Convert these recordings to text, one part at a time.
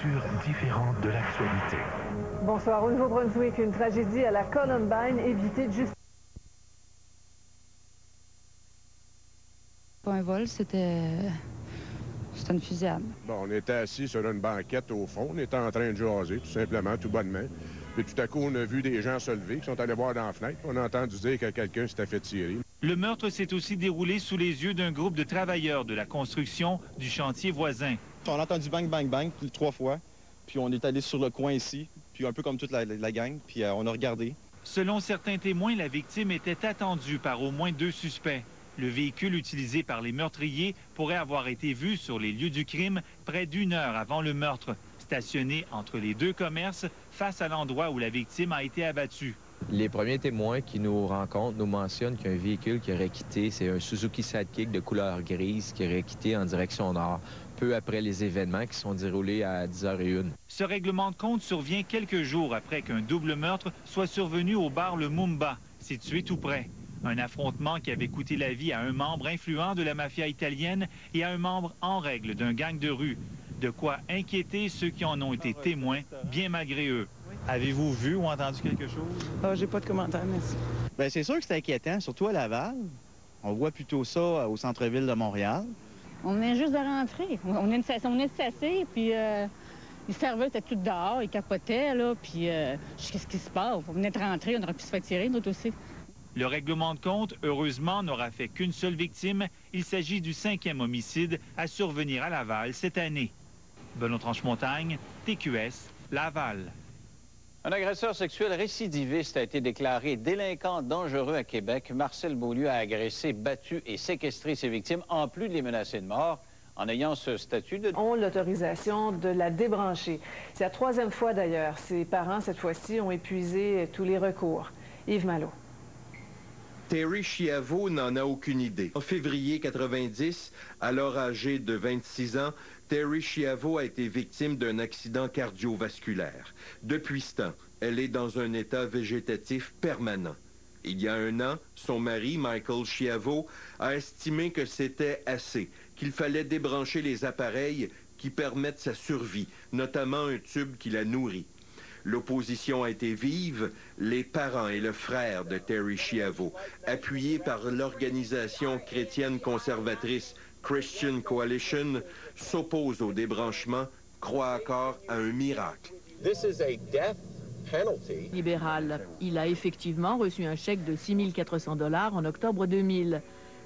lecture différente de l'actualité. Bonsoir. Au Nouveau-Brunswick, une tragédie à la Columbine évitée de juste... Pas un vol, c'était une fusillade. Bon, on était assis sur une banquette au fond, on était en train de jaser, tout simplement, tout bonnement. Puis tout à coup, on a vu des gens se lever, qui sont allés voir dans la fenêtre. On a entendu dire que quelqu'un s'était fait tirer. Le meurtre s'est aussi déroulé sous les yeux d'un groupe de travailleurs de la construction du chantier voisin. On a entendu bang, bang, bang 3 fois, puis on est allé sur le coin ici, puis un peu comme toute la gang, puis on a regardé. Selon certains témoins, la victime était attendue par au moins 2 suspects. Le véhicule utilisé par les meurtriers pourrait avoir été vu sur les lieux du crime près d'1 heure avant le meurtre, stationné entre les 2 commerces face à l'endroit où la victime a été abattue. Les premiers témoins qui nous rencontrent nous mentionnent qu'un véhicule qui aurait quitté, c'est un Suzuki Sidekick de couleur grise qui aurait quitté en direction nord, peu après les événements qui sont déroulés à 10h01. Ce règlement de compte survient quelques jours après qu'un double meurtre soit survenu au bar Le Mumba, situé tout près. Un affrontement qui avait coûté la vie à un membre influent de la mafia italienne et à un membre en règle d'un gang de rue. De quoi inquiéter ceux qui en ont été témoins, bien malgré eux. Avez-vous vu ou entendu quelque chose? J'ai pas de commentaire, merci. Bien, c'est sûr que c'est inquiétant, surtout à Laval. On voit plutôt ça au centre-ville de Montréal. On venait juste de rentrer. On est stassés, puis les serveurs étaient tous dehors, ils capotaient, là, puis qu'est-ce qui se passe? On venait de rentrer, on aurait pu se faire tirer, nous aussi. Le règlement de compte, heureusement, n'aura fait qu'une seule victime. Il s'agit du 5e homicide à survenir à Laval cette année. Benoît Tranche-Montagne, TQS, Laval. Un agresseur sexuel récidiviste a été déclaré délinquant dangereux à Québec. Marcel Beaulieu a agressé, battu et séquestré ses victimes, en plus de les menacer de mort. En ayant ce statut de... ont l'autorisation de la débrancher. C'est la 3e fois d'ailleurs. Ses parents, cette fois-ci, ont épuisé tous les recours. Yves Malo. Terry Schiavo n'en a aucune idée. En février 90, alors âgé de 26 ans, Terry Schiavo a été victime d'un accident cardiovasculaire. Depuis ce temps, elle est dans un état végétatif permanent. Il y a 1 an, son mari, Michael Schiavo, a estimé que c'était assez, qu'il fallait débrancher les appareils qui permettent sa survie, notamment un tube qui la nourrit. L'opposition a été vive. Les parents et le frère de Terry Schiavo, appuyés par l'organisation chrétienne conservatrice Christian Coalition, s'opposent au débranchement, croient encore à un miracle. Libéral. Il a effectivement reçu un chèque de 6 400 $ en octobre 2000.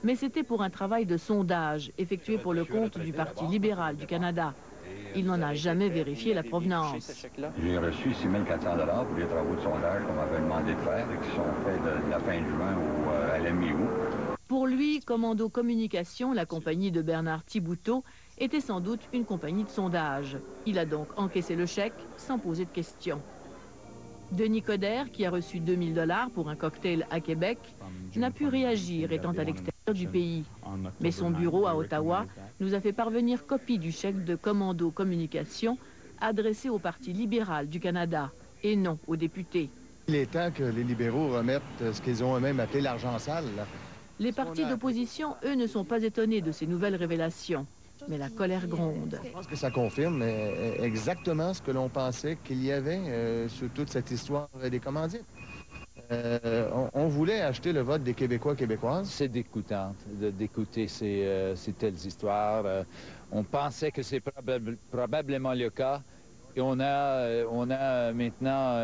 Mais c'était pour un travail de sondage effectué pour le compte du Parti libéral du Canada. Il n'en a jamais vérifié la provenance. J'ai reçu 6 400 $ pour les travaux de sondage qu'on m'avait demandé de faire et qui sont faits de la fin de juin à la mi-août. Pour lui, Commando Communication, la compagnie de Bernard Thibouteau, était sans doute une compagnie de sondage. Il a donc encaissé le chèque sans poser de questions. Denis Coderre, qui a reçu 2 000 $ pour un cocktail à Québec, n'a pu réagir étant à l'extérieur du pays. Mais son bureau à Ottawa nous a fait parvenir copie du chèque de Commando Communication adressé au Parti libéral du Canada et non aux députés. Il est temps que les libéraux remettent ce qu'ils ont eux-mêmes appelé l'argent sale. Les partis d'opposition, eux, ne sont pas étonnés de ces nouvelles révélations. Mais la colère gronde. Je pense que ça confirme exactement ce que l'on pensait qu'il y avait sur toute cette histoire des commandites. On voulait acheter le vote des Québécois, Québécoises. C'est dégoûtant d'écouter ces telles histoires. On pensait que c'est probablement le cas. Et on a maintenant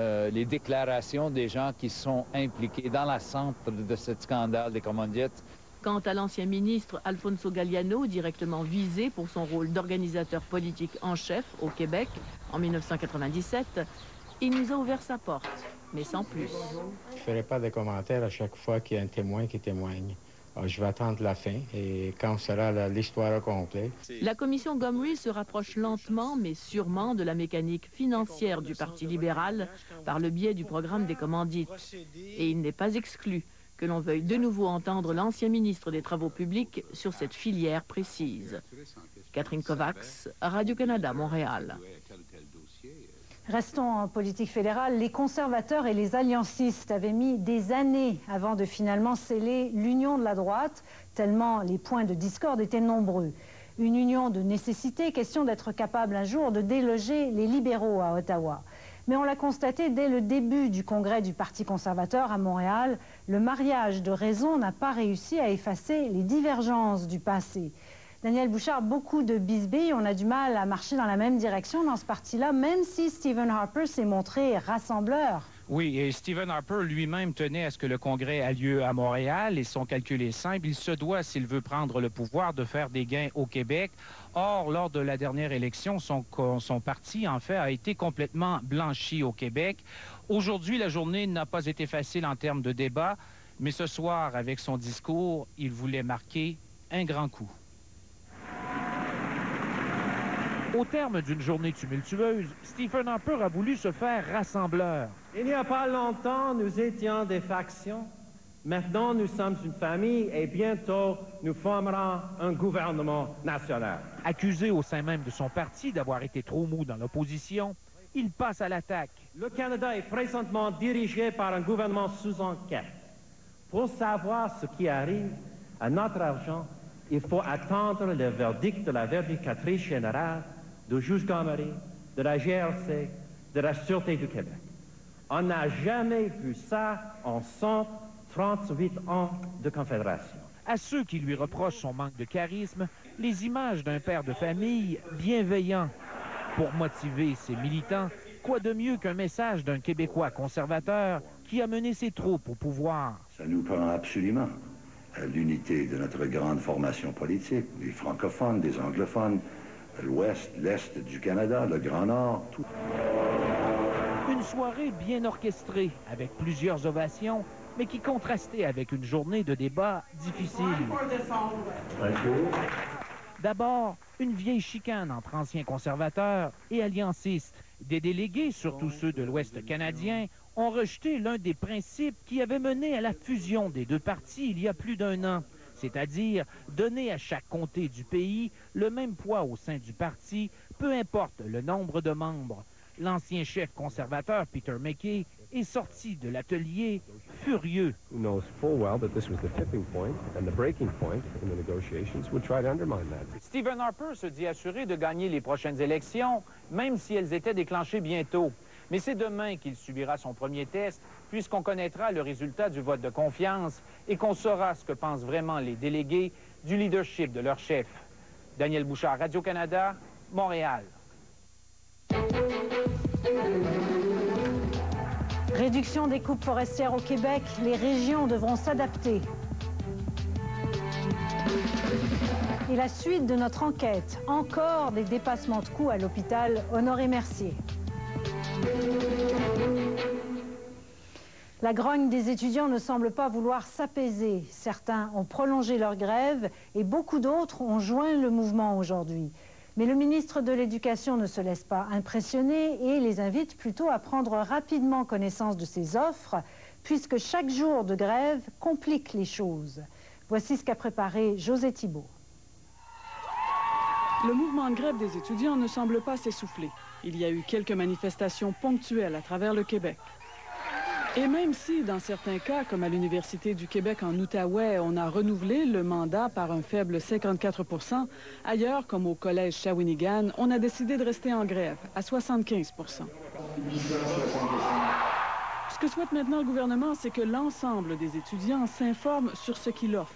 les déclarations des gens qui sont impliqués dans la centre de ce scandale des commandites. Quant à l'ancien ministre Alfonso Galliano, directement visé pour son rôle d'organisateur politique en chef au Québec en 1997, il nous a ouvert sa porte, mais sans plus. Je ne ferai pas de commentaires à chaque fois qu'il y a un témoin qui témoigne. Alors, je vais attendre la fin et quand sera l'histoire au complet. La commission Gomery se rapproche lentement mais sûrement de la mécanique financière du Parti libéral par le biais du programme des commandites. Et il n'est pas exclu que l'on veuille de nouveau entendre l'ancien ministre des Travaux publics sur cette filière précise. Catherine Kovacs, Radio-Canada, Montréal. Restons en politique fédérale. Les conservateurs et les alliancistes avaient mis des années avant de finalement sceller l'union de la droite, tellement les points de discorde étaient nombreux. Une union de nécessité, question d'être capable un jour de déloger les libéraux à Ottawa. Mais on l'a constaté dès le début du congrès du Parti conservateur à Montréal, le mariage de raison n'a pas réussi à effacer les divergences du passé. Daniel Bouchard, beaucoup de bisbilles, on a du mal à marcher dans la même direction dans ce parti-là, même si Stephen Harper s'est montré rassembleur. Oui, et Stephen Harper lui-même tenait à ce que le congrès ait lieu à Montréal et son calcul est simple. Il se doit, s'il veut prendre le pouvoir, de faire des gains au Québec. Or, lors de la dernière élection, son parti, en fait, a été complètement blanchi au Québec. Aujourd'hui, la journée n'a pas été facile en termes de débat, mais ce soir, avec son discours, il voulait marquer un grand coup. Au terme d'une journée tumultueuse, Stephen Harper a voulu se faire rassembleur. Il n'y a pas longtemps, nous étions des factions. Maintenant, nous sommes une famille et bientôt, nous formerons un gouvernement national. Accusé au sein même de son parti d'avoir été trop mou dans l'opposition, il passe à l'attaque. Le Canada est présentement dirigé par un gouvernement sous enquête. Pour savoir ce qui arrive à notre argent, il faut attendre le verdict de la vérificatrice générale, de juge Gomery, de la GRC, de la Sûreté du Québec. On n'a jamais vu ça en 138 ans de Confédération. À ceux qui lui reprochent son manque de charisme, les images d'un père de famille bienveillant. Pour motiver ses militants, quoi de mieux qu'un message d'un Québécois conservateur qui a mené ses troupes au pouvoir? Ça nous prend absolument à l'unité de notre grande formation politique, des francophones, des anglophones, l'ouest, l'est du Canada, le Grand Nord, tout. Une soirée bien orchestrée, avec plusieurs ovations, mais qui contrastait avec une journée de débat difficile. D'abord, une vieille chicane entre anciens conservateurs et alliancistes. Des délégués, surtout ceux de l'Ouest canadien, ont rejeté l'un des principes qui avait mené à la fusion des deux partis il y a plus d'un an, c'est-à-dire donner à chaque comté du pays le même poids au sein du parti, peu importe le nombre de membres. L'ancien chef conservateur, Peter MacKay, est sorti de l'atelier furieux. Who knows full well that this was the tipping point and the breaking point in the negotiations would try to undermine that. Stephen Harper se dit assuré de gagner les prochaines élections, même si elles étaient déclenchées bientôt. Mais c'est demain qu'il subira son premier test, puisqu'on connaîtra le résultat du vote de confiance et qu'on saura ce que pensent vraiment les délégués du leadership de leur chef. Daniel Bouchard, Radio-Canada, Montréal. Réduction des coupes forestières au Québec, les régions devront s'adapter. Et la suite de notre enquête, encore des dépassements de coûts à l'hôpital Honoré-Mercier. La grogne des étudiants ne semble pas vouloir s'apaiser. Certains ont prolongé leur grève et beaucoup d'autres ont joint le mouvement aujourd'hui. Mais le ministre de l'Éducation ne se laisse pas impressionner et les invite plutôt à prendre rapidement connaissance de ces offres, puisque chaque jour de grève complique les choses. Voici ce qu'a préparé José Thibault. Le mouvement de grève des étudiants ne semble pas s'essouffler. Il y a eu quelques manifestations ponctuelles à travers le Québec. Et même si, dans certains cas, comme à l'Université du Québec en Outaouais, on a renouvelé le mandat par un faible 54 %, ailleurs, comme au Collège Shawinigan, on a décidé de rester en grève, à 75 %. Ce que souhaite maintenant le gouvernement, c'est que l'ensemble des étudiants s'informent sur ce qu'il offre.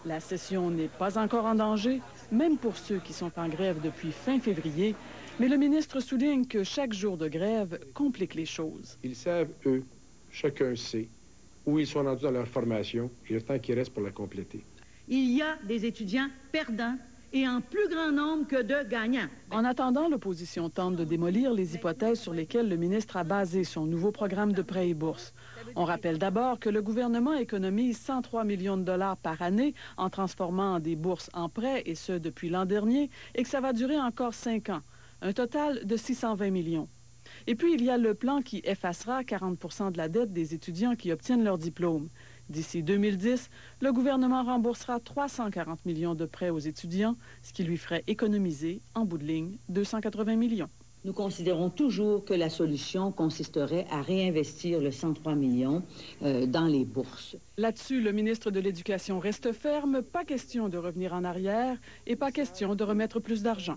La session n'est pas encore en danger, même pour ceux qui sont en grève depuis fin février, mais le ministre souligne que chaque jour de grève complique les choses. Ils savent, eux, chacun sait, où ils sont rendus dans leur formation et le temps qui reste pour la compléter. Il y a des étudiants perdants et en plus grand nombre que de gagnants. En attendant, l'opposition tente de démolir les hypothèses sur lesquelles le ministre a basé son nouveau programme de prêts et bourses. On rappelle d'abord que le gouvernement économise 103 millions de dollars par année en transformant des bourses en prêts, et ce depuis l'an dernier, et que ça va durer encore 5 ans. Un total de 620 millions. Et puis, il y a le plan qui effacera 40 % de la dette des étudiants qui obtiennent leur diplôme. D'ici 2010, le gouvernement remboursera 340 millions de prêts aux étudiants, ce qui lui ferait économiser, en bout de ligne, 280 millions. Nous considérons toujours que la solution consisterait à réinvestir le 103 millions dans les bourses. Là-dessus, le ministre de l'Éducation reste ferme. Pas question de revenir en arrière et pas question de remettre plus d'argent.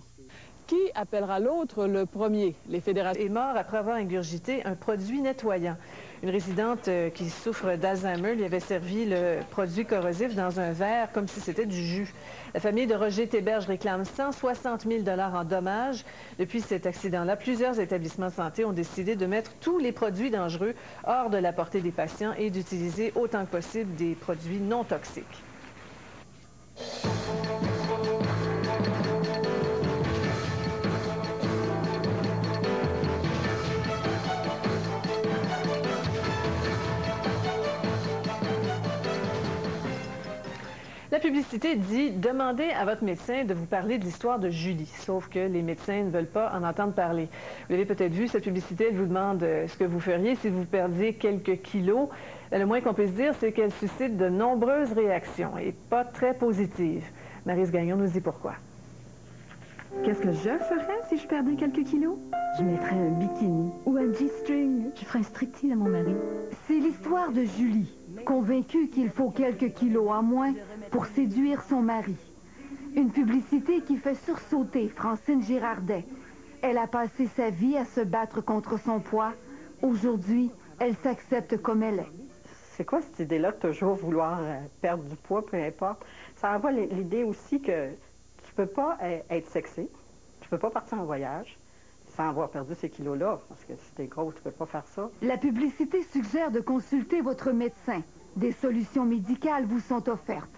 Qui appellera l'autre le premier? Les fédérations... Est mort après avoir ingurgité un produit nettoyant. Une résidente qui souffre d'Alzheimer lui avait servi le produit corrosif dans un verre comme si c'était du jus. La famille de Roger Théberge réclame 160 000 $ en dommages. Depuis cet accident-là, plusieurs établissements de santé ont décidé de mettre tous les produits dangereux hors de la portée des patients et d'utiliser autant que possible des produits non toxiques. La publicité dit « Demandez à votre médecin de vous parler de l'histoire de Julie ». Sauf que les médecins ne veulent pas en entendre parler. Vous l'avez peut-être vu, cette publicité, elle vous demande ce que vous feriez si vous perdiez quelques kilos. Le moins qu'on puisse dire, c'est qu'elle suscite de nombreuses réactions et pas très positives. Maryse Gagnon nous dit pourquoi. Qu'est-ce que je ferais si je perdais quelques kilos? Je mettrais un bikini ou un G-string. Je ferais un striptease à mon mari. C'est l'histoire de Julie, convaincue qu'il faut quelques kilos en moins pour séduire son mari. Une publicité qui fait sursauter Francine Girardet. Elle a passé sa vie à se battre contre son poids. Aujourd'hui, elle s'accepte comme elle est. C'est quoi cette idée-là de toujours vouloir perdre du poids, peu importe? Ça envoie l'idée aussi que tu peux pas être sexy, tu peux pas partir en voyage sans avoir perdu ces kilos-là, parce que si t'es gros, tu peux pas faire ça. La publicité suggère de consulter votre médecin. Des solutions médicales vous sont offertes.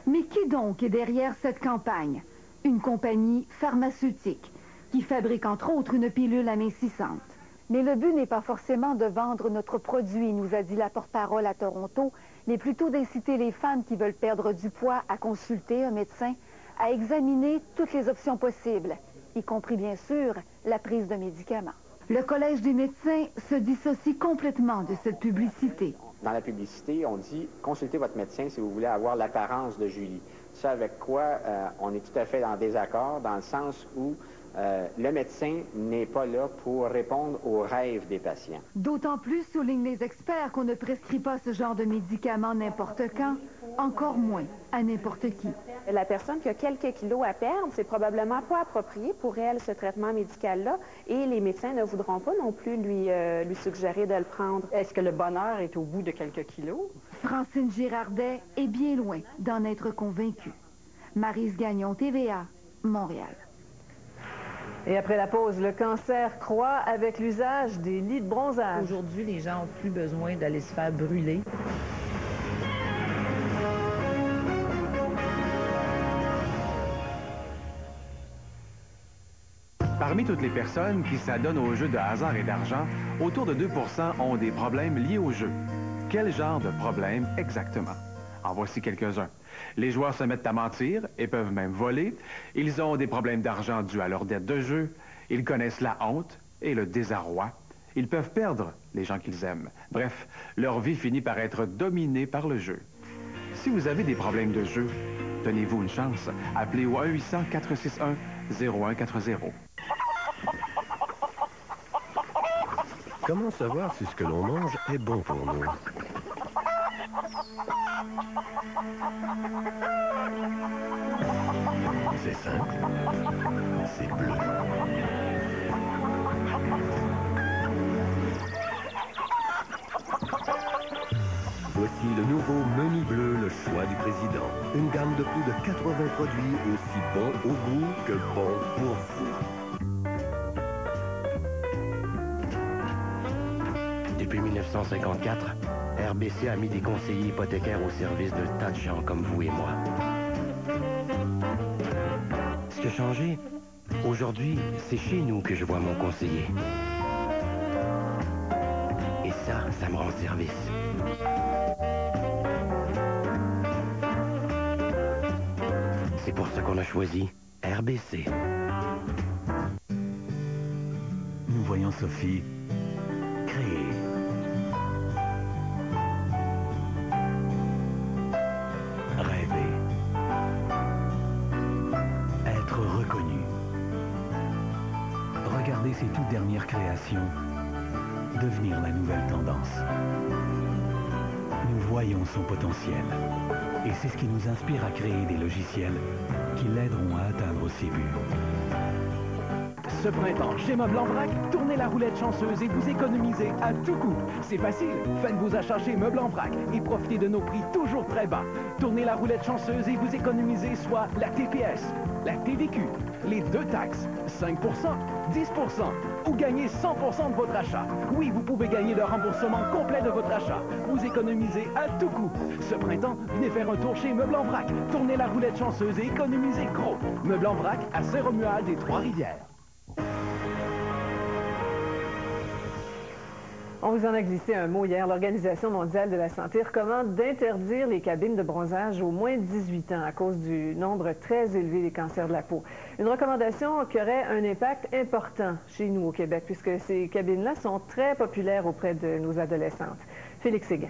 Mais qui donc est derrière cette campagne? Une compagnie pharmaceutique qui fabrique entre autres une pilule amincissante. Mais le but n'est pas forcément de vendre notre produit, nous a dit la porte-parole à Toronto, mais plutôt d'inciter les femmes qui veulent perdre du poids à consulter un médecin, à examiner toutes les options possibles, y compris bien sûr la prise de médicaments. Le Collège des médecins se dissocie complètement de cette publicité. Dans la publicité, on dit « Consultez votre médecin si vous voulez avoir l'apparence de Julie ». Ça avec quoi on est tout à fait en désaccord, dans le sens où le médecin n'est pas là pour répondre aux rêves des patients. D'autant plus, soulignent les experts, qu'on ne prescrit pas ce genre de médicaments n'importe quand, encore moins à n'importe qui. La personne qui a quelques kilos à perdre, c'est probablement pas approprié pour elle, ce traitement médical-là, et les médecins ne voudront pas non plus lui suggérer de le prendre. Est-ce que le bonheur est au bout de quelques kilos? Francine Girardet est bien loin d'en être convaincue. Maryse Gagnon, TVA, Montréal. Et après la pause, le cancer croît avec l'usage des lits de bronzage. Aujourd'hui, les gens n'ont plus besoin d'aller se faire brûler. Parmi toutes les personnes qui s'adonnent aux jeux de hasard et d'argent, autour de 2% ont des problèmes liés au jeu. Quel genre de problème exactement? En voici quelques-uns. Les joueurs se mettent à mentir et peuvent même voler. Ils ont des problèmes d'argent dus à leur dette de jeu. Ils connaissent la honte et le désarroi. Ils peuvent perdre les gens qu'ils aiment. Bref, leur vie finit par être dominée par le jeu. Si vous avez des problèmes de jeu, donnez-vous une chance. Appelez au 1-800-461-0140. Comment savoir si ce que l'on mange est bon pour nous? C'est simple, c'est bleu. Voici le nouveau menu bleu, le choix du président. Une gamme de plus de 80 produits aussi bons au goût que bons pour vous. Depuis 1954, RBC a mis des conseillers hypothécaires au service de tas de gens comme vous et moi. Ce qui a changé, aujourd'hui, c'est chez nous que je vois mon conseiller. Et ça me rend service. C'est pour ça qu'on a choisi RBC. Nous voyons Sophie créer. Rêver. Être reconnu. Regardez ces toutes dernières créations devenir la nouvelle tendance. Nous voyons son potentiel. Et c'est ce qui nous inspire à créer des logiciels qui l'aideront à atteindre ses buts. Ce printemps, chez Meubles en Vrac, tournez la roulette chanceuse et vous économisez à tout coup. C'est facile. Faites vos achats chez Meubles en Vrac et profitez de nos prix toujours très bas. Tournez la roulette chanceuse et vous économisez soit la TPS, la TVQ, les 2 taxes, 5%, 10% ou gagnez 100% de votre achat. Oui, vous pouvez gagner le remboursement complet de votre achat. Vous économisez à tout coup. Ce printemps, venez faire un tour chez Meubles en Vrac. Tournez la roulette chanceuse et économisez gros. Meubles en Vrac à Saint-Romuald des Trois-Rivières. On vous en a glissé un mot hier. L'Organisation mondiale de la santé recommande d'interdire les cabines de bronzage aux moins de 18 ans à cause du nombre très élevé des cancers de la peau. Une recommandation qui aurait un impact important chez nous au Québec, puisque ces cabines-là sont très populaires auprès de nos adolescentes. Félix Séguin.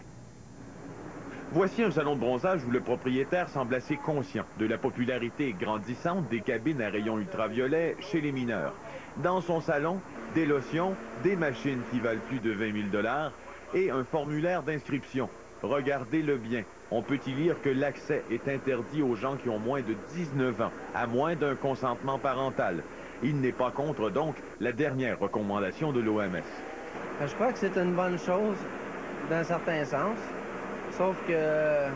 Voici un salon de bronzage où le propriétaire semble assez conscient de la popularité grandissante des cabines à rayons ultraviolets chez les mineurs. Dans son salon, des lotions, des machines qui valent plus de 20 000 $ et un formulaire d'inscription. Regardez-le bien. On peut y lire que l'accès est interdit aux gens qui ont moins de 19 ans, à moins d'un consentement parental. Il n'est pas contre, donc, la dernière recommandation de l'OMS. Je crois que c'est une bonne chose, d'un certain sens. Sauf que,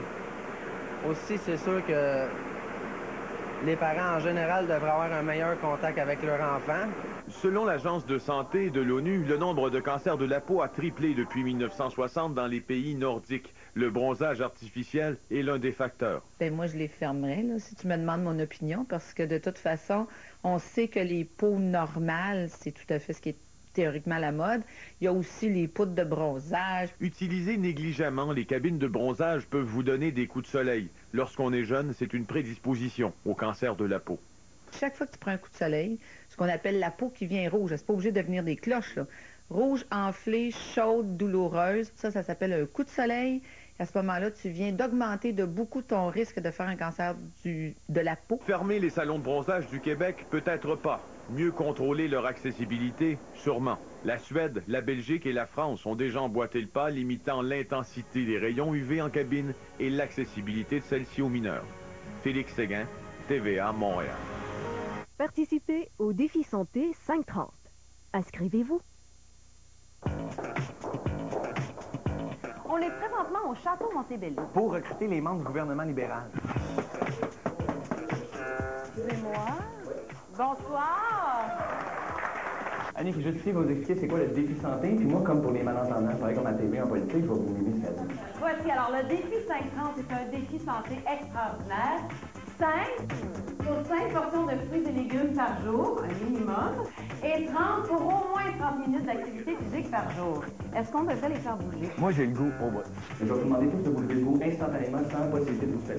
aussi, c'est sûr que les parents, en général, devraient avoir un meilleur contact avec leur enfant. Selon l'Agence de santé de l'ONU, le nombre de cancers de la peau a triplé depuis 1960 dans les pays nordiques. Le bronzage artificiel est l'un des facteurs. Bien, moi, je les fermerais, là, si tu me demandes mon opinion, parce que de toute façon, on sait que les peaux normales, c'est tout à fait ce qui est théoriquement la mode. Il y a aussi les poudres de bronzage. Utiliser négligemment les cabines de bronzage peuvent vous donner des coups de soleil. Lorsqu'on est jeune, c'est une prédisposition au cancer de la peau. Chaque fois que tu prends un coup de soleil, ce qu'on appelle la peau qui vient rouge, c'est pas obligé de devenir des cloches, là. Rouge, enflée, chaude, douloureuse, ça s'appelle un coup de soleil. À ce moment-là, tu viens d'augmenter de beaucoup ton risque de faire un cancer de la peau. Fermer les salons de bronzage du Québec, peut-être pas. Mieux contrôler leur accessibilité, sûrement. La Suède, la Belgique et la France ont déjà emboîté le pas, limitant l'intensité des rayons UV en cabine et l'accessibilité de celle-ci aux mineurs. Félix Séguin, TVA, Montréal. Participez au défi santé 530. Inscrivez-vous. On est présentement au Château Montebello. Pour recruter les membres du gouvernement libéral. Excusez-moi. Bonsoir. Annie, il faut juste vous expliquer c'est quoi le défi santé. Puis moi, comme pour les malentendants, je travaille comme à TV en politique, je vais vous mimer ce qu'elle dit. Voici, alors le défi 530, c'est un défi santé extraordinaire. 5 portions de fruits et légumes par jour, un minimum, et 30 pour au moins 30 minutes d'activité physique par jour. Est-ce qu'on devrait les faire bouger? Moi, j'ai le goût au bout. Je vais vous demander tous de vous lever debout instantanément sans possibilité de vous faire.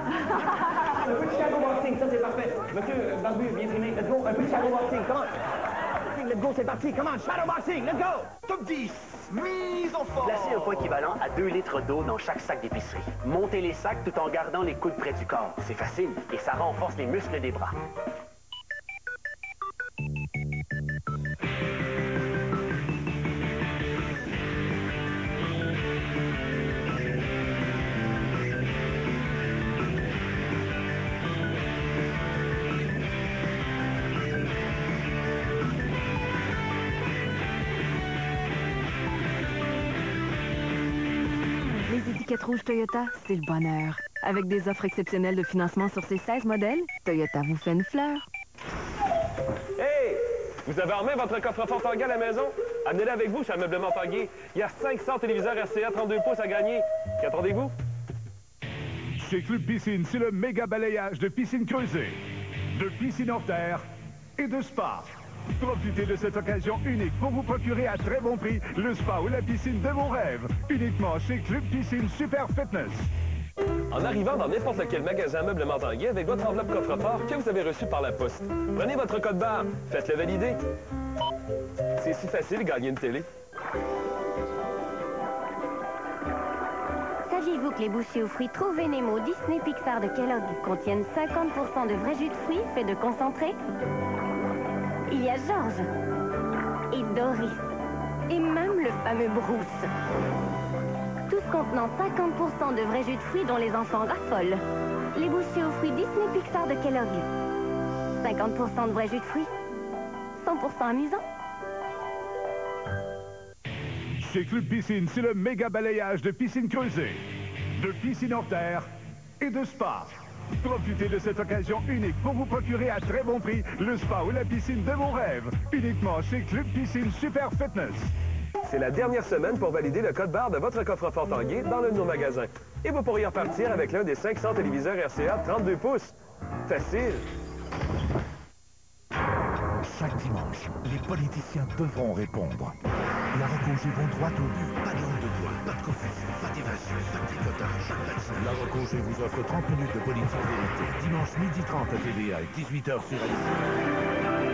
Un peu de shadow boxing, ça c'est parfait. Monsieur Barbu, bien primé, let's go. Un peu de shadow boxing, come on. Let's go, c'est parti, come on, shadow boxing, let's go. Top 10, mise en forme. Placez un poids équivalent à 2 litres d'eau dans chaque sac d'épicerie. Montez les sacs tout en gardant les coudes près du corps. C'est facile et ça renforce les muscles des bras. Les étiquettes rouges Toyota, c'est le bonheur. Avec des offres exceptionnelles de financement sur ces 16 modèles, Toyota vous fait une fleur. Hey! Vous avez en main votre coffre-fort Tanguay à la maison? Amenez-le avec vous chez Ameublement Tanguay. Il y a 500 téléviseurs RCA 32 pouces à gagner. Qu'attendez-vous? Chez Club Piscine, c'est le méga balayage de piscine creusée, de piscine hors terre et de spa. Profitez de cette occasion unique pour vous procurer à très bon prix le spa ou la piscine de vos rêves. Uniquement chez Club Piscine Super Fitness. En arrivant dans n'importe quel magasin Ameublement Tanguay avec votre enveloppe coffre-fort que vous avez reçue par la poste, prenez votre code barre, faites-le valider. C'est si facile de gagner une télé. Saviez-vous que les bouchées aux fruits Trouvé Nemo Disney Pixar de Kellogg contiennent 50% de vrais jus de fruits faits de concentré? Il y a Georges et Doris et même le fameux Bruce. Tous contenant 50% de vrais jus de fruits dont les enfants raffolent. Les bouchées aux fruits Disney Pixar de Kellogg. 50% de vrais jus de fruits. 100% amusant. Chez Club Piscine, c'est le méga balayage de piscine creusée, de piscine hors terre et de spa. Profitez de cette occasion unique pour vous procurer à très bon prix le spa ou la piscine de vos rêves. Uniquement chez Club Piscine Super Fitness. C'est la dernière semaine pour valider le code barre de votre coffre-fort Tanguay dans l'un de nos magasins. Et vous pourriez repartir avec l'un des 500 téléviseurs RCA 32 pouces. Facile. Chaque dimanche, les politiciens devront répondre. La Rocco vont droit au but. Pas de langue de bois, pas de confusion, pas d'évasion, pas de tricotage, pas de vaccin. La Rocco vous offre 30 minutes de politique vérité. Dimanche 12h30 à TVA et 18h sur LCI.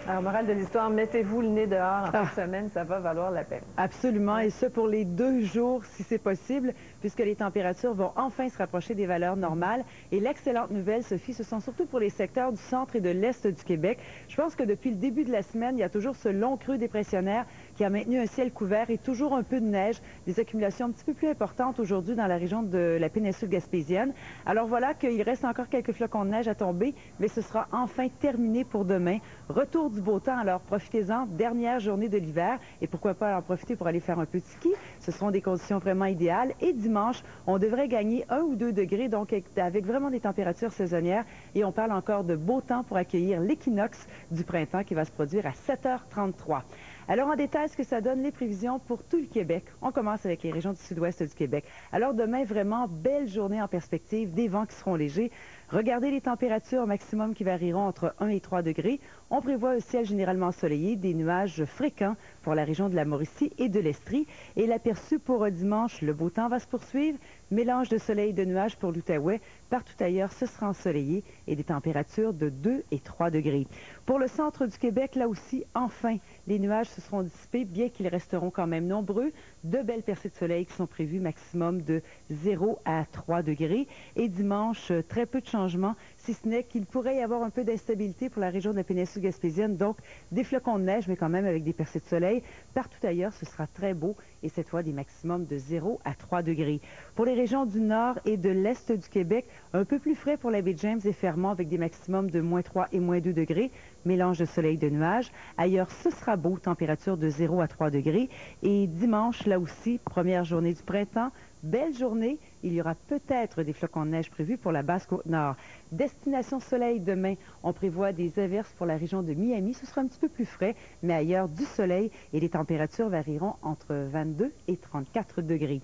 Alors, morale de l'histoire, mettez-vous le nez dehors en fin de semaine, ça va valoir la peine. Absolument, et ce pour les 2 jours, si c'est possible, puisque les températures vont enfin se rapprocher des valeurs normales. Et l'excellente nouvelle, Sophie, ce sont surtout pour les secteurs du centre et de l'est du Québec. Je pense que depuis le début de la semaine, il y a toujours ce long creux dépressionnaire qui a maintenu un ciel couvert et toujours un peu de neige, des accumulations un petit peu plus importantes aujourd'hui dans la région de la péninsule gaspésienne. Alors voilà qu'il reste encore quelques flocons de neige à tomber, mais ce sera enfin terminé pour demain. Retour du beau temps, alors profitez-en, dernière journée de l'hiver, et pourquoi pas en profiter pour aller faire un peu de ski. Ce seront des conditions vraiment idéales. Et dimanche, on devrait gagner 1 ou 2 degrés, donc avec vraiment des températures saisonnières. Et on parle encore de beau temps pour accueillir l'équinoxe du printemps qui va se produire à 7h33. Alors, en détail, ce que ça donne les prévisions pour tout le Québec. On commence avec les régions du sud-ouest du Québec. Alors, demain, vraiment belle journée en perspective, des vents qui seront légers. Regardez les températures maximum qui varieront entre 1 et 3 degrés. On prévoit un ciel généralement ensoleillé, des nuages fréquents pour la région de la Mauricie et de l'Estrie. Et l'aperçu pour dimanche, le beau temps va se poursuivre. Mélange de soleil et de nuages pour l'Outaouais. Partout ailleurs, ce sera ensoleillé et des températures de 2 et 3 degrés. Pour le centre du Québec, là aussi, enfin, les nuages se seront dissipés, bien qu'ils resteront quand même nombreux. De belles percées de soleil qui sont prévues, maximum de 0 à 3 degrés. Et dimanche, très peu de changements, si ce n'est qu'il pourrait y avoir un peu d'instabilité pour la région de la péninsule gaspésienne. Donc, des flocons de neige, mais quand même avec des percées de soleil. Partout ailleurs, ce sera très beau et cette fois des maximums de 0 à 3 degrés. Pour les régions du nord et de l'est du Québec, un peu plus frais pour la baie James et Fermont avec des maximums de -3 et -2 degrés. Mélange de soleil et de nuages. Ailleurs, ce sera beau, température de 0 à 3 degrés. Et dimanche, là aussi, première journée du printemps, belle journée. Il y aura peut-être des flocons de neige prévus pour la Basse-Côte-Nord. Destination soleil demain, on prévoit des averses pour la région de Miami. Ce sera un petit peu plus frais, mais ailleurs du soleil et les températures varieront entre 22 et 34 degrés.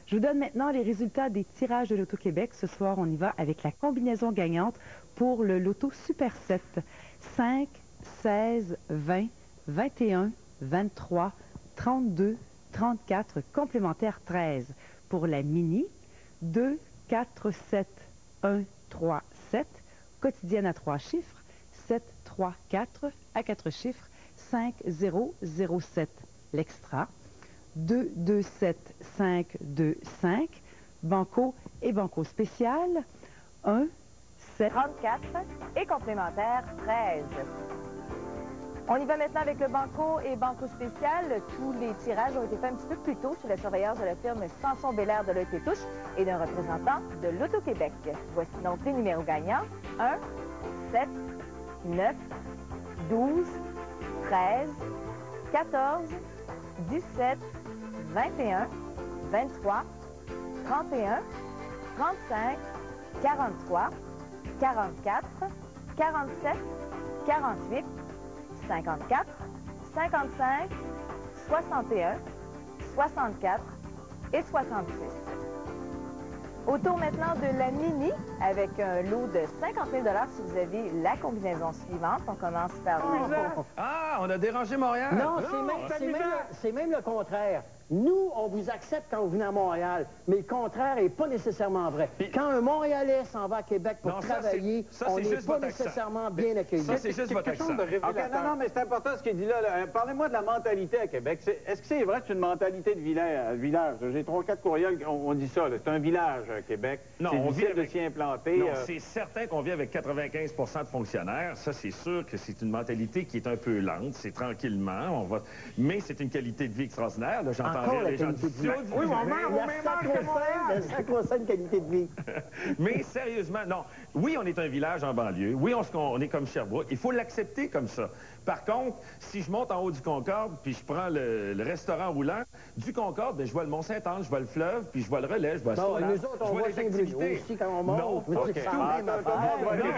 Je vous donne maintenant les résultats des tirages de l'Auto-Québec. Ce soir, on y va avec la combinaison gagnante pour le Loto Super 7. 5, 16, 20, 21, 23, 32, 34, complémentaire 13. Pour la Mini, 2, 4, 7, 1, 3, 7. Quotidienne à 3 chiffres, 7, 3, 4 à 4 chiffres, 5, 0, 0, 7. L'Extra, 2, 2, 7, 5, 2, 5. Banco et Banco spécial, 1, 7. 34 et complémentaire 13. On y va maintenant avec le Banco et Banco spécial. Tous les tirages ont été faits un petit peu plus tôt sous la surveillance de la firme Samson Belair de l'Œil Pétouche et d'un représentant de l'Auto-Québec. Voici donc les numéros gagnants. 1, 7, 9, 12, 13, 14, 17, 21, 23, 31, 35, 43, 44, 47, 48, 54, 55, 61, 64 et 66. Au tour maintenant de la Mini, avec un lot de 50 000 si vous avez la combinaison suivante. On commence par... Ah, on a dérangé Montréal! Non, c'est même le contraire. Nous, on vous accepte quand vous venez à Montréal, mais le contraire n'est pas nécessairement vrai. Quand un Montréalais s'en va à Québec pour travailler, on n'est pas nécessairement bien accueilli. Ça, c'est juste votre accent. Non, mais c'est important ce qu'il dit là. Parlez-moi de la mentalité à Québec. Est-ce que c'est vrai que c'est une mentalité de village? J'ai 3-4 courriels, on dit ça. C'est un village, Québec. Non, c'est on vit difficile de s'y implanter. Non, c'est certain qu'on vit avec 95 de fonctionnaires. Ça, c'est sûr que c'est une mentalité qui est un peu lente. C'est tranquillement. Mais c'est une qualité de vie extraordinaire. J'entends rire les gens du studio. Oui, la sacro-sainte qualité de vie. Mais sérieusement, non. Oui, on est un village en banlieue. Oui, on est comme Sherbrooke. Il faut l'accepter comme ça. Par contre, si je monte en haut du Concorde, puis je prends le restaurant roulant du Concorde, bien, je vois le Mont-Saint-Anne, je vois le fleuve, puis je vois le relais, je vois nous autres, on voit les activités. Aussi quand on monte. Non, OK. Il y a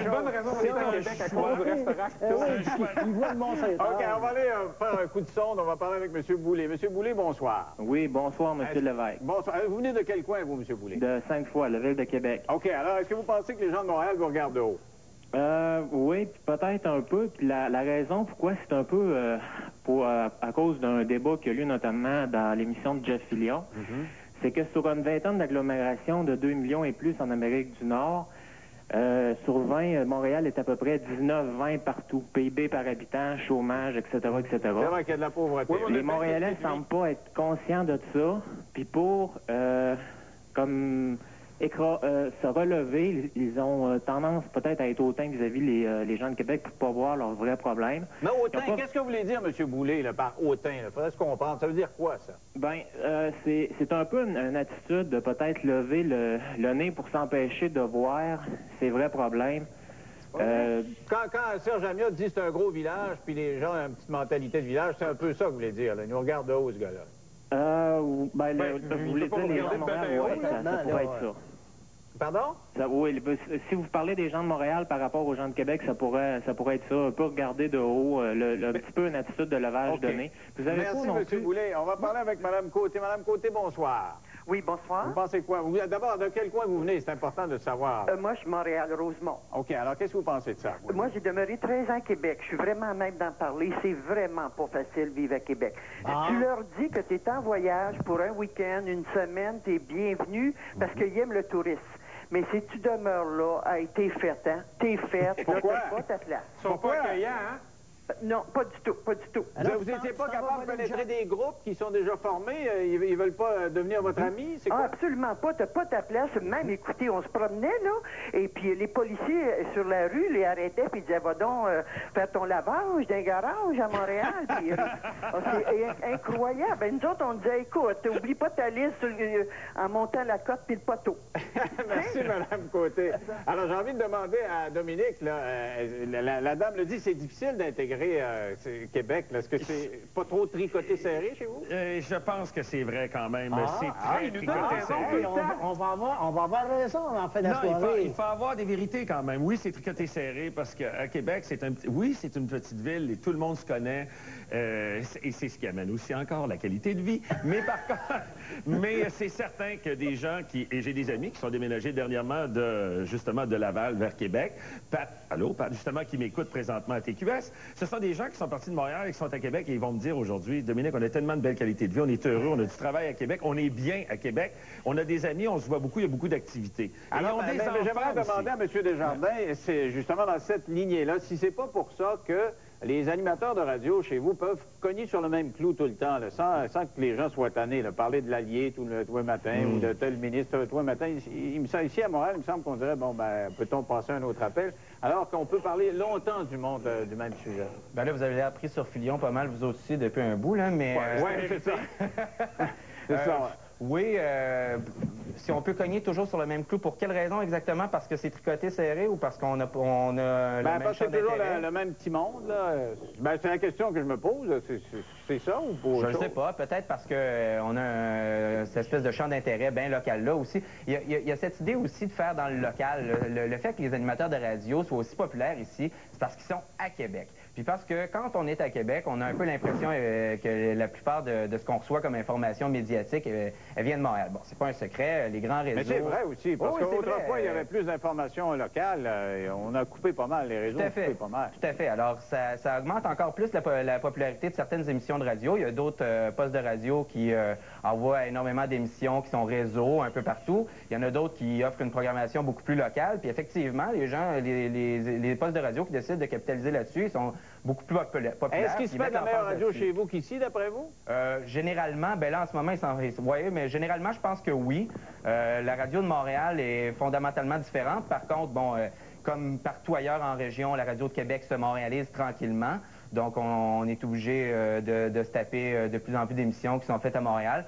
une bonne raison d'être à Québec à cause du restaurant. Il voit le Mont-Saint-Anne. OK, on va aller faire un coup de sonde. On va parler avec M. Boulay. M. Boulay, bonsoir. Oui, bonsoir, M. Lévesque. Bonsoir. Vous venez de quel coin, vous, M. Boulay? De Sainte-Foy, la ville de Québec. OK, alors, est-ce que vous pensez que les gens de Montréal vous regardent de haut? Oui, peut-être un peu. Puis la raison pourquoi, c'est un peu à cause d'un débat qui a lieu notamment dans l'émission de Jeff Fillion. C'est que sur une vingtaine d'agglomérations de 2 millions et plus en Amérique du Nord, sur 20, Montréal est à peu près 19-20 partout. PIB par habitant, chômage, etc., etc. C'est vrai qu'il y a de la pauvreté. Les Montréalais ne semblent pas être conscients de ça. Puis pour, se relever, ils ont tendance peut-être à être hautains vis-à-vis les gens de Québec pour ne pas voir leurs vrais problèmes. Mais hautain, qu'est-ce que vous voulez dire, M. Boulay, là, par hautain? Il faudrait se comprendre. Ça veut dire quoi, ça? Bien, c'est un peu une attitude de peut-être lever le nez pour s'empêcher de voir ses vrais problèmes. Quand Serge Amiotte dit que c'est un gros village, puis les gens ont une petite mentalité de village, c'est un peu ça que vous voulez dire. Là. Il nous regarde de haut, ce gars-là. Vous voulez dire les gens de Montréal, oui, ça pourrait être ça. Pardon? Oui, si vous parlez des gens de Montréal par rapport aux gens de Québec, ça pourrait être ça. Un peu regarder de haut, un petit peu une attitude de levage de nez. Vous avez Merci, M. Boulay. On va parler avec Mme Côté. Mme Côté, bonsoir. Oui, bonsoir. Vous pensez quoi? D'abord, de quel coin vous venez? C'est important de savoir. Moi, je suis Montréal-Rosemont. OK, alors qu'est-ce que vous pensez de ça? Moi, j'ai demeuré 13 ans à Québec. Je suis vraiment même d'en parler. C'est vraiment pas facile de vivre à Québec. Tu leur dis que tu es en voyage pour un week-end, une semaine, tu es bienvenu parce qu'ils aiment le tourisme. Mais si tu demeures là, t'es faite, hein? T'es faite. Pourquoi? Pas ta place. Ils sont pas accueillants, hein? Non, pas du tout, pas du tout. Alors, vous n'étiez pas capable de pénétrer des groupes qui sont déjà formés? Ils veulent pas devenir votre ami? C'est quoi? Absolument pas. T'as pas ta place. Même, écoutez, on se promenait, là, et puis les policiers sur la rue les arrêtaient, puis ils disaient, va donc faire ton lavage d'un garage à Montréal. Puis, c'est incroyable. Ben, nous autres, on disait, écoute, oublie pas ta liste en montant la côte puis le poteau. Merci, Mme Côté. Alors, j'ai envie de demander à Dominique, là, la dame le dit, c'est difficile d'intégrer Québec. Est-ce que c'est pas trop tricoté serré chez vous? Je pense que c'est vrai quand même. C'est très tricoté serré. On va avoir raison en fin de soirée. Il faut avoir des vérités quand même. Oui, c'est tricoté serré parce qu'à Québec, c'est une petite ville et tout le monde se connaît. Et c'est ce qui amène aussi encore la qualité de vie. Mais par contre, c'est certain que des gens et j'ai des amis qui sont déménagés dernièrement justement de Laval vers Québec. Pat, justement, qui m'écoute présentement à TQS. Ce sont des gens qui sont partis de Montréal et qui sont à Québec et ils vont me dire aujourd'hui, Dominique, on a tellement de belle qualité de vie, on est heureux, on a du travail à Québec, on est bien à Québec, on a des amis, on se voit beaucoup, il y a beaucoup d'activités. Alors, j'aimerais demander à M. Desjardins, c'est justement dans cette lignée-là, si c'est pas pour ça que les animateurs de radio chez vous peuvent cogner sur le même clou tout le temps, là, sans que les gens soient tannés, là, parler de l'allié tous les matins ou de tel ministre tous les matins. Ici à Montréal, il me semble qu'on dirait, bon, ben, peut-on passer un autre appel, alors qu'on peut parler longtemps du monde du même sujet. Ben là, vous avez appris sur Filion pas mal, vous aussi, depuis un bout, là, mais... Oui, c'est ça. C'est ça. Oui, si on peut cogner toujours sur le même clou, pour quelle raison exactement? Parce que c'est tricoté serré ou parce qu'on a le même parce que c'est toujours le même petit monde, là. Ben, c'est la question que je me pose. C'est ça ou pour Je ne sais pas. Peut-être parce qu'on a cette espèce de champ d'intérêt bien local là aussi. Il y a cette idée aussi de faire dans le local. Le fait que les animateurs de radio soient aussi populaires ici, c'est parce qu'ils sont à Québec. Puis parce que quand on est à Québec, on a un peu l'impression que la plupart de ce qu'on reçoit comme information médiatique elle vient de Montréal. Bon, c'est pas un secret, les grands réseaux... Mais c'est vrai aussi, parce qu'autrefois, il y avait plus d'informations locales. Et on a coupé pas mal, les réseaux ont coupé pas mal. Tout à fait. Alors, ça augmente encore plus la popularité de certaines émissions de radio. Il y a d'autres postes de radio qui envoient énormément d'émissions qui sont réseau un peu partout. Il y en a d'autres qui offrent une programmation beaucoup plus locale. Puis effectivement, les gens, les postes de radio qui décident de capitaliser là-dessus, ils sont beaucoup plus populaires. Est-ce qu'il se fait de la meilleure radio chez vous qu'ici, d'après vous? Généralement, ben là, en ce moment, oui, mais généralement, je pense que oui. La radio de Montréal est fondamentalement différente. Par contre, bon, comme partout ailleurs en région, la radio de Québec se montréalise tranquillement. Donc, on est obligé de se taper de plus en plus d'émissions qui sont faites à Montréal.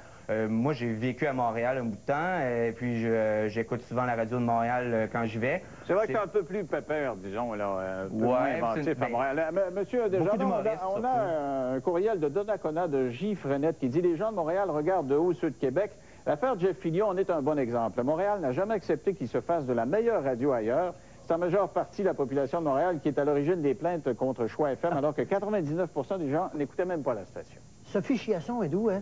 Moi, j'ai vécu à Montréal un bout de temps, et puis j'écoute souvent la radio de Montréal quand j'y vais. C'est vrai que c'est un peu plus pépère, disons, là, un peu moins inventif à Montréal. Monsieur Desjardins, on a un courriel de Donnacona de J. Frenette qui dit « Les gens de Montréal regardent de haut ceux de Québec. L'affaire Jeff Fillion en est un bon exemple. Montréal n'a jamais accepté qu'il se fasse de la meilleure radio ailleurs. C'est en majeure partie la population de Montréal qui est à l'origine des plaintes contre Choix FM, alors que 99% des gens n'écoutaient même pas la station. » Sophie Chiasson est d'où, hein?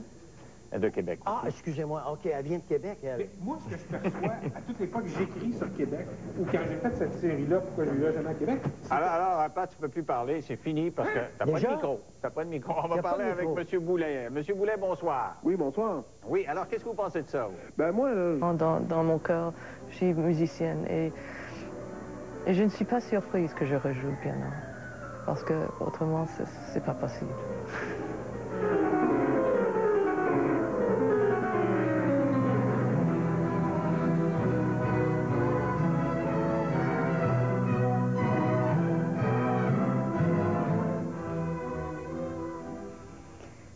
De Québec. Ah, excusez-moi. OK, elle vient de Québec, elle. Mais moi, ce que je perçois, à toutes les fois que j'écris sur Québec, ou quand j'ai fait cette série-là, pourquoi je ne jamais à Québec... Alors, Pat, tu ne peux plus parler, c'est fini, parce que t'as pas de micro. T'as pas de micro. On va parler avec M. Boulet. M. Boulet, bonsoir. Oui, bonsoir. Oui, alors, qu'est-ce que vous pensez de ça, vous? Ben, moi, Dans mon cœur, je suis musicienne, et je ne suis pas surprise que je rejoue le piano, parce que autrement, c'est pas possible.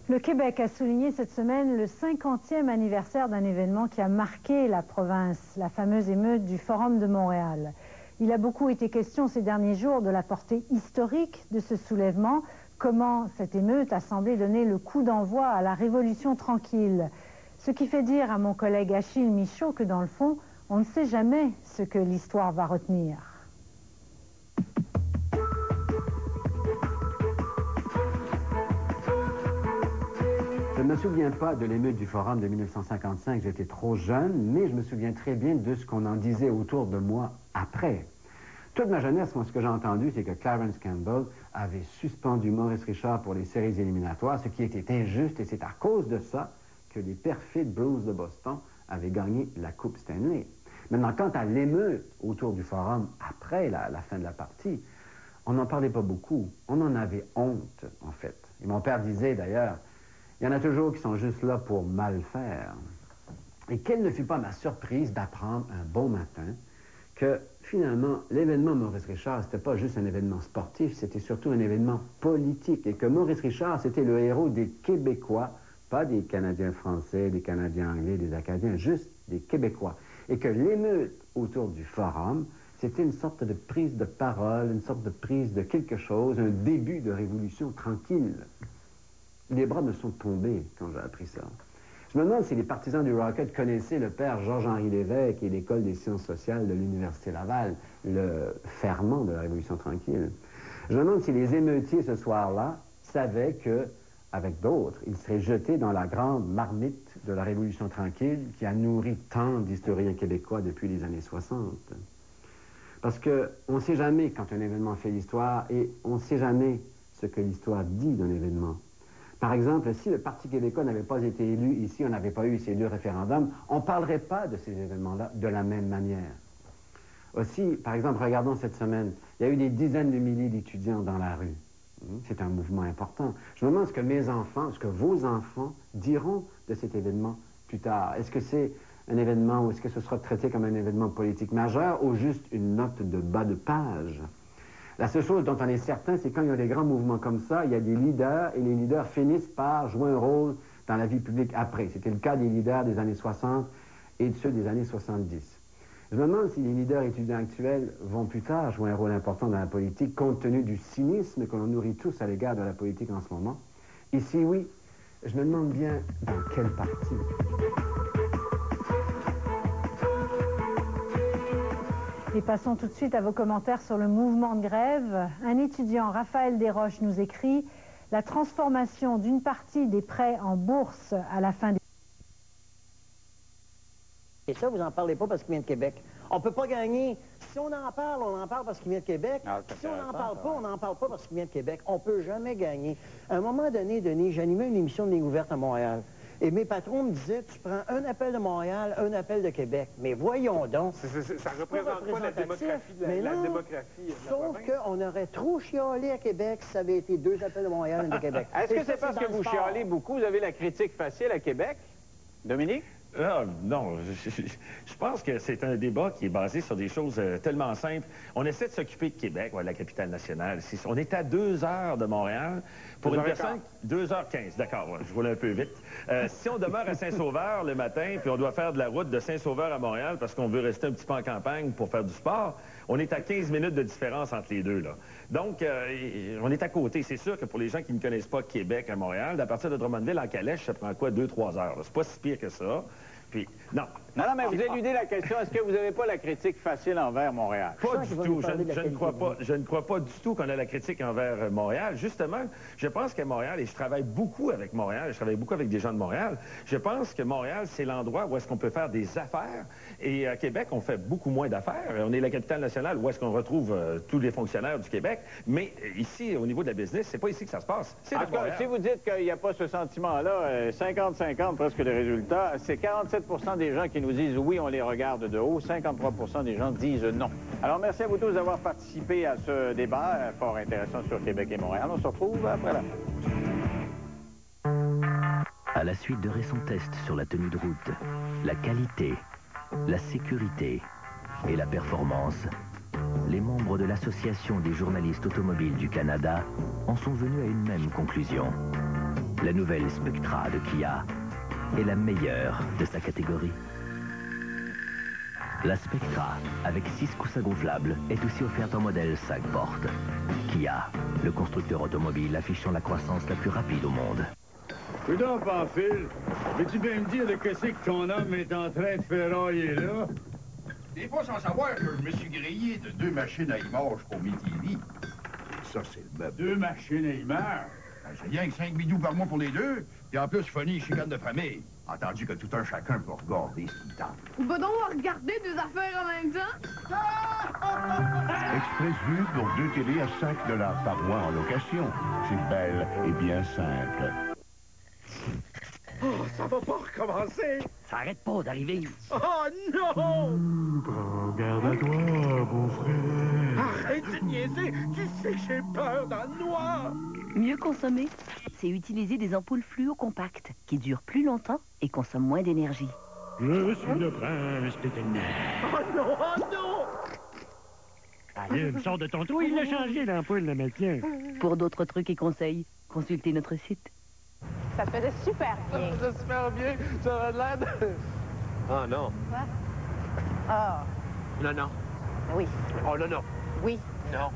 Le Québec a souligné cette semaine le 50e anniversaire d'un événement qui a marqué la province, la fameuse émeute du Forum de Montréal. Il a beaucoup été question ces derniers jours de la portée historique de ce soulèvement, comment cette émeute a semblé donner le coup d'envoi à la Révolution tranquille. Ce qui fait dire à mon collègue Achille Michaud que dans le fond, on ne sait jamais ce que l'histoire va retenir. Je ne me souviens pas de l'émeute du Forum de 1955, j'étais trop jeune, mais je me souviens très bien de ce qu'on en disait autour de moi après. Toute ma jeunesse, moi, ce que j'ai entendu, c'est que Clarence Campbell avait suspendu Maurice Richard pour les séries éliminatoires, ce qui était injuste, et c'est à cause de ça que les perfides Blues de Boston avaient gagné la Coupe Stanley. Maintenant, quant à l'émeute autour du Forum après la fin de la partie, on n'en parlait pas beaucoup. On en avait honte, en fait. Et mon père disait, d'ailleurs, il y en a toujours qui sont juste là pour mal faire. Et quelle ne fut pas ma surprise d'apprendre un bon matin que, finalement, l'événement Maurice Richard, c'était pas juste un événement sportif, c'était surtout un événement politique. Et que Maurice Richard, c'était le héros des Québécois, pas des Canadiens français, des Canadiens anglais, des Acadiens, juste des Québécois. Et que l'émeute autour du Forum, c'était une sorte de prise de parole, une sorte de prise de quelque chose, un début de révolution tranquille. Les bras me sont tombés quand j'ai appris ça. Je me demande si les partisans du Rocket connaissaient le père Georges-Henri Lévesque et l'École des sciences sociales de l'Université Laval, le ferment de la Révolution tranquille. Je me demande si les émeutiers ce soir-là savaient que, avec d'autres, ils seraient jetés dans la grande marmite de la Révolution tranquille qui a nourri tant d'historiens québécois depuis les années 60. Parce qu'on ne sait jamais quand un événement fait l'histoire et on ne sait jamais ce que l'histoire dit d'un événement. Par exemple, si le Parti québécois n'avait pas été élu ici, on n'avait pas eu ces deux référendums, on ne parlerait pas de ces événements-là de la même manière. Aussi, par exemple, regardons cette semaine, il y a eu des dizaines de milliers d'étudiants dans la rue. C'est un mouvement important. Je me demande ce que mes enfants, ce que vos enfants diront de cet événement plus tard. Est-ce que c'est un événement ou est-ce que ce sera traité comme un événement politique majeur ou juste une note de bas de page? La seule chose dont on est certain, c'est quand il y a des grands mouvements comme ça, il y a des leaders et les leaders finissent par jouer un rôle dans la vie publique après. C'était le cas des leaders des années 60 et de ceux des années 70. Je me demande si les leaders étudiants actuels vont plus tard jouer un rôle important dans la politique, compte tenu du cynisme que l'on nourrit tous à l'égard de la politique en ce moment. Et si oui, je me demande bien dans quel parti. Et passons tout de suite à vos commentaires sur le mouvement de grève. Un étudiant, Raphaël Desroches, nous écrit « La transformation d'une partie des prêts en bourse à la fin des Et ça, vous n'en parlez pas parce qu'il vient de Québec. On ne peut pas gagner. Si on en parle parce qu'il vient de Québec. Si on n'en parle pas, on n'en parle pas parce qu'il vient de Québec. On ne peut jamais gagner. À un moment donné, Denis, j'animais une émission de ligne ouverte à Montréal. Et mes patrons me disaient, tu prends un appel de Montréal, un appel de Québec. Mais voyons donc. Ça ne représente pas la démographie de la démographie. Sauf qu'on aurait trop chialé à Québec si ça avait été 2 appels de Montréal et un de Québec. Est-ce que c'est parce que vous chialez beaucoup, vous avez la critique facile à Québec? Dominique? Non, je pense que c'est un débat qui est basé sur des choses tellement simples. On essaie de s'occuper de Québec, la capitale nationale. On est à 2 heures de Montréal. Pour une personne, 2h15, d'accord, je roule un peu vite. Si on demeure à Saint-Sauveur le matin, puis on doit faire de la route de Saint-Sauveur à Montréal parce qu'on veut rester un petit peu en campagne pour faire du sport, on est à 15 minutes de différence entre les deux, là. Donc, on est à côté. C'est sûr que pour les gens qui ne connaissent pas Québec à Montréal, à partir de Drummondville en calèche, ça prend quoi, 2-3 heures? C'est pas si pire que ça. Puis, non. Non, mais vous éludez la question. Est-ce que vous n'avez pas la critique facile envers Montréal? Pas du tout. Je ne crois pas du tout qu'on a la critique envers Montréal. Justement, je pense qu'à Montréal, et je travaille beaucoup avec Montréal, je travaille beaucoup avec des gens de Montréal, je pense que Montréal, c'est l'endroit où est-ce qu'on peut faire des affaires. Et à Québec, on fait beaucoup moins d'affaires. On est la capitale nationale où est-ce qu'on retrouve tous les fonctionnaires du Québec. Mais ici, au niveau de la business, c'est pas ici que ça se passe. C'est en tout cas, si vous dites qu'il n'y a pas ce sentiment-là, 50-50 presque les résultats, c'est 47 des gens qui nous disent oui, on les regarde de haut, 53 des gens disent non. Alors, merci à vous tous d'avoir participé à ce débat fort intéressant sur Québec et Montréal. On se retrouve après la pause. À la suite de récents tests sur la tenue de route, la qualité, la sécurité et la performance, les membres de l'Association des journalistes automobiles du Canada en sont venus à une même conclusion. La nouvelle Spectra de Kia est la meilleure de sa catégorie. La Spectra, avec 6 coussins gonflables, est aussi offerte en modèle 5 portes. Kia, le constructeur automobile affichant la croissance la plus rapide au monde. Putain, Pamphile, veux-tu bien me dire de qu'est-ce que ton homme est en train de ferrailler là? T'es pas sans savoir que je me suis grillé de 2 machines à image pour mes TV. Ça, c'est le meuble. 2 machines à image? Ben, j'ai rien que 5 bidous par mois pour les 2. Puis en plus, Funny, chicane de famille. Entendu que tout un chacun peut regarder ce qu'il tente. On va donc regarder des affaires en même temps? Express Vue pour 2 télés à 5 $ par mois en location. C'est belle et bien simple. Oh, ça va pas recommencer! Ça arrête pas d'arriver. Oh non! Prends garde à toi, mon frère. Arrête de niaiser! Tu sais que j'ai peur dans le noir! Mieux consommer, c'est utiliser des ampoules fluo compactes qui durent plus longtemps et consomment moins d'énergie. Je suis le prince d'éternel. Oh non! Oh non! Allume, sors de ton trou, il a changé l'ampoule de maintien. Pour d'autres trucs et conseils, consultez notre site. Ça te faisait super bien. Ça faisait super bien. Ça a l'air de... Ah non. Quoi? Ah. Non, non. Oui. Oh non, non. Oui. Non.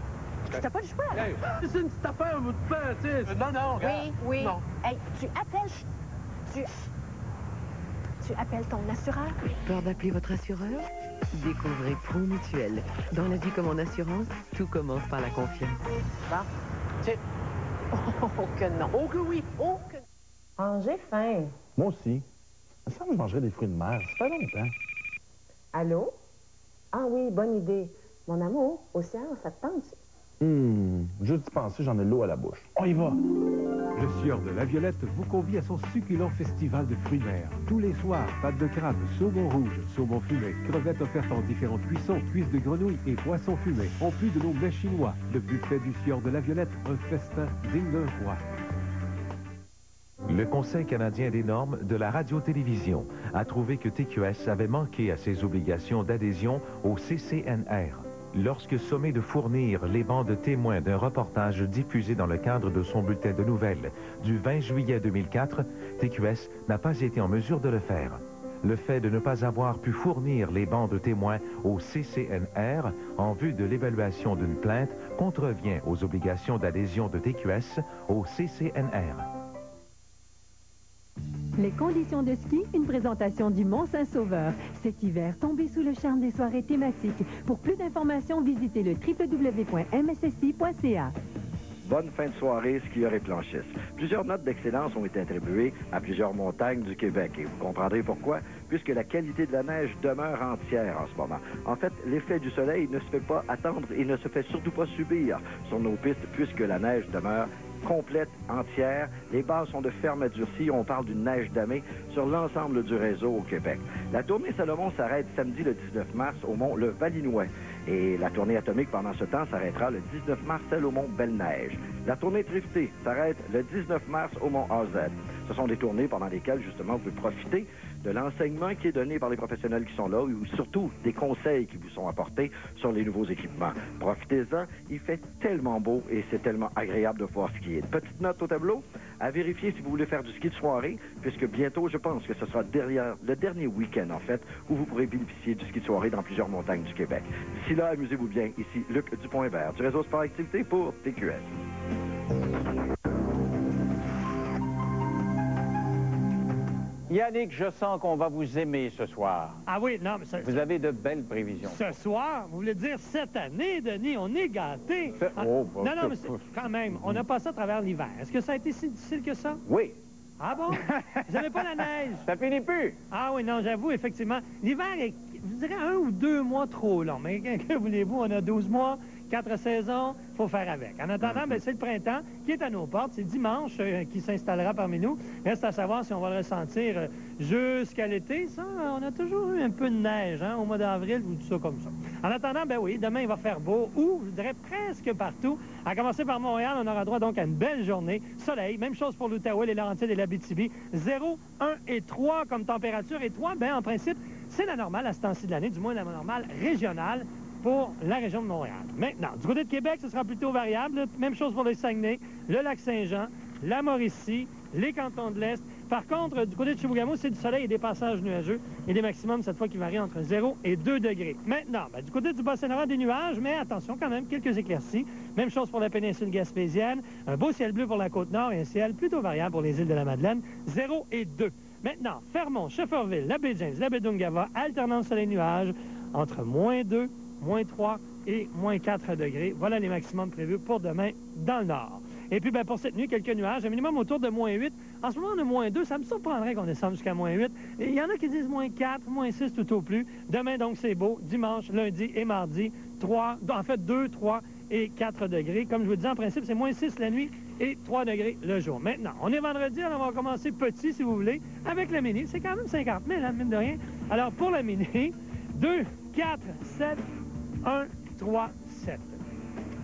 T'as pas le choix, là. Hey, c'est une petite affaire, vous de faire, tu sais. Non, non, regarde. Oui, oui. Non. Hey, tu appelles ton assureur? Peur d'appeler votre assureur? Découvrez Promutuel. Dans la vie comme en assurance, tout commence par la confiance. Bon. Oh que non. Oh que oui. Oh que... Ah, j'ai faim. Moi aussi. Ça me semble que je mangerais des fruits de mer. Ça fait longtemps. Allô? Ah oui, bonne idée. Mon amour, Océan, ça te tente? Juste d'y penser, j'en ai l'eau à la bouche. On y va! Le Sieur de la Violette vous convie à son succulent festival de fruits de mer. Tous les soirs, pâtes de crabe, saumon rouge, saumon fumé, crevettes offertes en différentes cuissons, cuisses de grenouille et poissons fumés. En plus de nos mets chinois, le buffet du Sieur de la Violette, un festin digne d'un roi. Le Conseil canadien des normes de la radio-télévision a trouvé que TQS avait manqué à ses obligations d'adhésion au CCNR. Lorsque sommé de fournir les bandes témoins d'un reportage diffusé dans le cadre de son bulletin de nouvelles du 20 juillet 2004, TQS n'a pas été en mesure de le faire. Le fait de ne pas avoir pu fournir les bandes témoins au CCNR en vue de l'évaluation d'une plainte contrevient aux obligations d'adhésion de TQS au CCNR. Les conditions de ski, une présentation du Mont-Saint-Sauveur. Cet hiver, tombez sous le charme des soirées thématiques. Pour plus d'informations, visitez le www.mssi.ca. Bonne fin de soirée, skieurs et planchistes. Plusieurs notes d'excellence ont été attribuées à plusieurs montagnes du Québec. Et vous comprendrez pourquoi, puisque la qualité de la neige demeure entière en ce moment. En fait, l'effet du soleil ne se fait pas attendre et ne se fait surtout pas subir sur nos pistes, puisque la neige demeure complète, entière. Les bases sont de ferme durcie. On parle d'une neige damée sur l'ensemble du réseau au Québec. La tournée Salomon s'arrête samedi le 19 mars au mont Le Valinois. Et la tournée atomique, pendant ce temps, s'arrêtera le 19 mars, celle au mont Belle-Neige. La tournée Trifté s'arrête le 19 mars au mont AZ. Ce sont des tournées pendant lesquelles, justement, vous pouvez profiter de l'enseignement qui est donné par les professionnels qui sont là, ou surtout des conseils qui vous sont apportés sur les nouveaux équipements. Profitez-en, il fait tellement beau et c'est tellement agréable de pouvoir skier. Petite note au tableau, à vérifier si vous voulez faire du ski de soirée, puisque bientôt, je pense que ce sera le dernier week-end, en fait, où vous pourrez bénéficier du ski de soirée dans plusieurs montagnes du Québec. D'ici là, amusez-vous bien. Ici, Luc Dupont-Hébert, du réseau Sport Activité pour TQS. Yannick, je sens qu'on va vous aimer ce soir. Ah oui, non, mais vous avez de belles prévisions. Ce soir, vous voulez dire cette année, Denis, on est gâtés. Non, mais quand même, on a passé à travers l'hiver. Est-ce que ça a été si difficile que ça? Oui. Ah bon? Vous n'avez pas la neige? Ça finit plus. Ah oui, non, j'avoue, effectivement. L'hiver est, je dirais, 1 ou 2 mois trop long. Mais que voulez-vous? On a 12 mois, 4 saisons, il faut faire avec. En attendant, c'est le printemps qui est à nos portes. C'est dimanche qui s'installera parmi nous. Reste à savoir si on va le ressentir jusqu'à l'été. Ça, on a toujours eu un peu de neige, hein, au mois d'avril ou tout ça comme ça. En attendant, oui, demain, il va faire beau, ou, je dirais, presque partout. À commencer par Montréal, on aura droit donc à une belle journée. Soleil, même chose pour l'Outaouais, les Laurentides et l'Abitibi. 0, 1 et 3 comme température. Et 3, en principe, c'est la normale à ce temps-ci de l'année, du moins la normale régionale pour la région de Montréal. Maintenant, du côté de Québec, ce sera plutôt variable. Même chose pour le Saguenay, le Lac-Saint-Jean, la Mauricie, les cantons de l'Est. Par contre, du côté de Chibougamau, c'est du soleil et des passages nuageux et des maximums, cette fois, qui varient entre 0 et 2 degrés. Maintenant, du côté du Bas-Saint-Laurent, des nuages, mais attention quand même, quelques éclaircies. Même chose pour la péninsule gaspésienne. Un beau ciel bleu pour la Côte-Nord et un ciel plutôt variable pour les îles de la Madeleine. 0 et 2. Maintenant, Fermont, Shefferville, la baie James, la baie d'Ungava, alternant soleil-nuages entre -2, -3 et -4 degrés. Voilà les maximums prévus pour demain dans le nord. Et puis, pour cette nuit, quelques nuages, un minimum autour de -8. En ce moment, on est -2. Ça me surprendrait qu'on descende jusqu'à -8. Et il y en a qui disent -4, -6 tout au plus. Demain, donc, c'est beau. Dimanche, lundi et mardi, 2, 3 et 4 degrés. Comme je vous le disais, en principe, c'est -6 la nuit et 3 degrés le jour. Maintenant, on est vendredi, alors on va commencer petit, si vous voulez, avec la Mini. C'est quand même 50 000, hein, mine de rien. Alors, pour la Mini, 2, 4, 7, 1, 3, 7.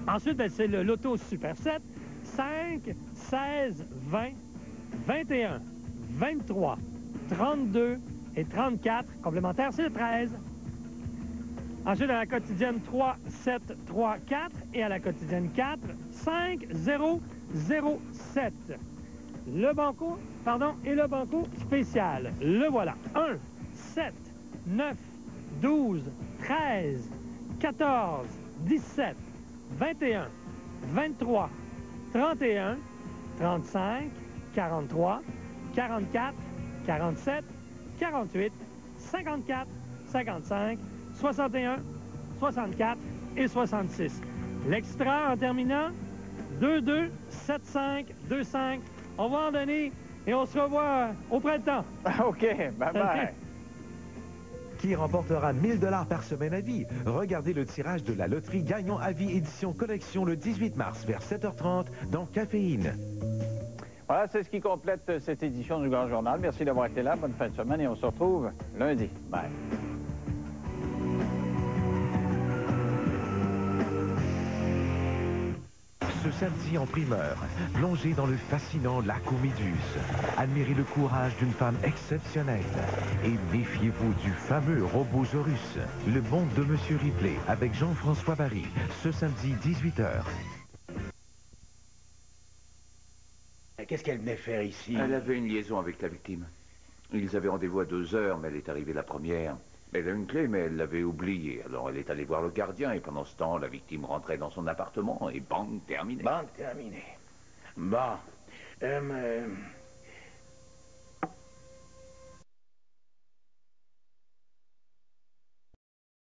Ensuite, c'est le Loto Super 7. 5, 16, 20, 21, 23, 32 et 34. Complémentaire, c'est le 13. Ensuite, à la quotidienne 3, 7, 3, 4. Et à la quotidienne 4, 5, 0, 0, 7. Le banco, et le banco spécial. Le voilà. 1, 7, 9, 12, 13, 14, 17, 21, 23, 31, 35, 43, 44, 47, 48, 54, 55, 61, 64 et 66. L'extra en terminant, 2, 2, 7, 5, 2, 5. On va en donner et on se revoit au printemps. OK, bye-bye. Qui remportera 1 000 $ par semaine à vie? Regardez le tirage de la loterie Gagnons à vie édition collection le 18 mars vers 7h30 dans Caféine. Voilà, c'est ce qui complète cette édition du Grand Journal. Merci d'avoir été là. Bonne fin de semaine et on se retrouve lundi. Bye. Ce samedi en primeur, plongez dans le fascinant lac aux méduses. Admirez le courage d'une femme exceptionnelle. Et méfiez-vous du fameux Robosaurus. Le monde de Monsieur Ripley avec Jean-François Barry. Ce samedi, 18h. Qu'est-ce qu'elle venait faire ici? Elle avait une liaison avec la victime. Ils avaient rendez-vous à 2h, mais elle est arrivée la première. Elle a une clé, mais elle l'avait oubliée. Alors elle est allée voir le gardien, et pendant ce temps, la victime rentrait dans son appartement, et bang, terminé. Bang, terminé. Bon.